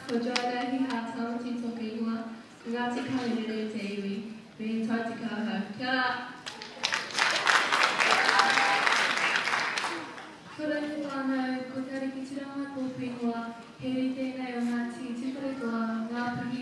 Kojoada hiha tamati tokiwa, ngati kalere te iwi, being tartikaha. Kia ora. Kura te whānau, ko tariki tirama tōpingoa, he ri tēnei o Ngāti Tikore Toa, ngā puhi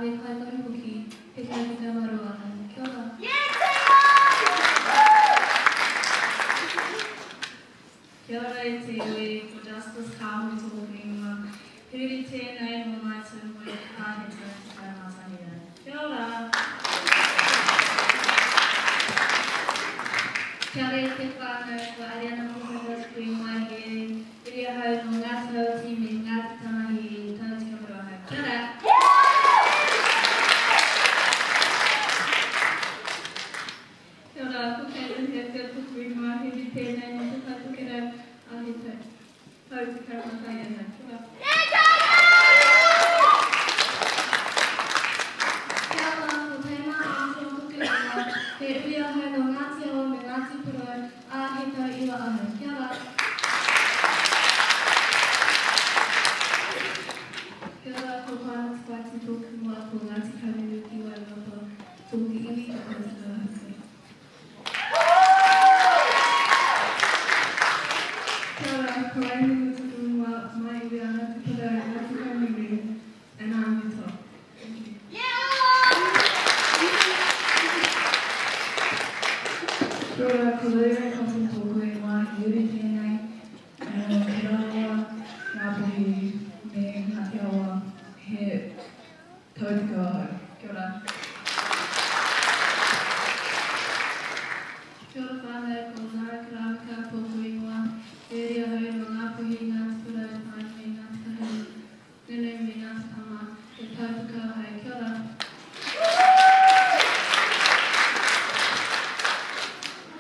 me kaitohi hoki, he kai te kamarua. Kia ora. Kia ora e te iwi, ko Justice Kāhui tōpingoa, he ri tēnei o mai tū moe he tau te kaimātania. Kia ora. Kia ora e te whānau, ko Ariana Pukaras kui mai he iri ahau no Ngāti Hauti me Ngāti Tamahi tau te kamarua. Kia ora. Kia ora, ko Caitlin he te pukui mai he ri tēnei no te kaipukera a he tau te kaimātania. Kia ora. Kia ora, ko Teina Ātio Pukerewa, he iri ahau no Ngāti Awa me Ngāti Puro a he tau iwa ahau. Kia ora. Kia ora, ko Pāna Tupati tōku mua ko Ngāti Kareru ki Wairapa, tōku iwi o Ngāti Kareru. Kia ora, ko Raimuru tōku mua mai iwi a Ngāti Puro Ngāti Kareru, and I'm Utah. Thank you. Kia ora, ko Leire Kofi tōku e wā i uri tēnei, he rāua, ngā puhi me Ngāti Awa, he tautika ahau. Kia ora. Kia ora whānau, ko Nara Karamaka tōku e wā, he iri ahau no ngā puhi Ngāti Puro, mai me Ngāti Kareru, nunu me Ngāti Tama, he tautika ahau. Kia ora.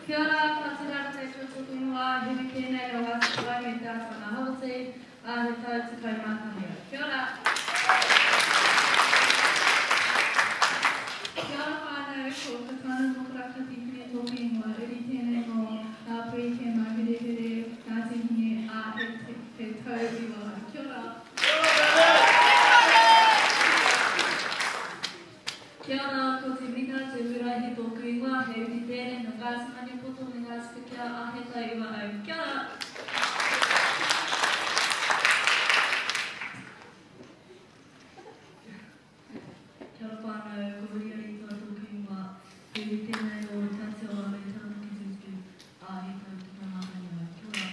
Kia ora, whatirara te tōku ingoa, he ri tēnei o Ngāti Puro me te Atana Hauti, a he tau te kaimātania. Kia ora. Kia ora whānau, ko Katana Mokaraka Tipine tōku ingoa, e ri tēnei o ngā pui ke mahirehere, Ngāti Hinge, a he tau iwa. Kia ora. Kia ora, ko te mika te urahi tōku ingoa, he ri tēnei no Ngāti Manipoto me Ngāti Pekea a he tau iwa au. Kia ora. Kia ora whānau, ko Huriari tō tōku ingoa, he ri tēnei o Tāte Awa me Tāmaki Tutu, a he tau te kaimātania. Kia ora.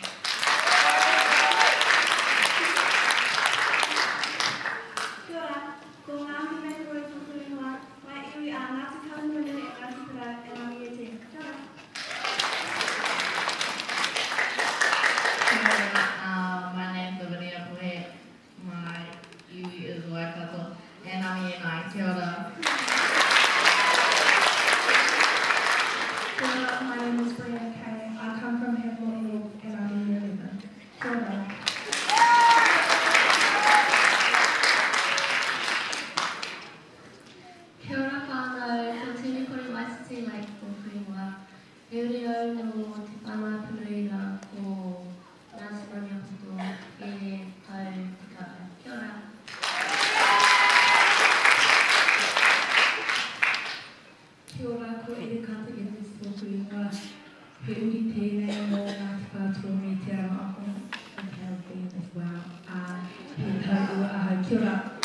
Kia ora, ko Ngāti Mekore tōku ingoa, mai iwi a Ngāti Karanui e Ngāti Pura e Ngāti e te. Kia ora. My name's Lavinia Puhe. My iwi is Waikato. And I'm here in Kia ora. Kia ora, my name is Brianna Kay. I come from Hemel Hill and I'm in Year 11. Kia ora. Kia ora whānau, ko tēnei kore Waisiti Lake tōku ingoa. E uri au no te whānau pureira o Ngāti Maniapoto e tau te kao. Kia ora. Kia ora, ko Erikata Gethis tōku ingoa. He uri tēnei o Ngāti Whātua me te Aramako and Calvin as well. He tau ua ahau. Kia ora.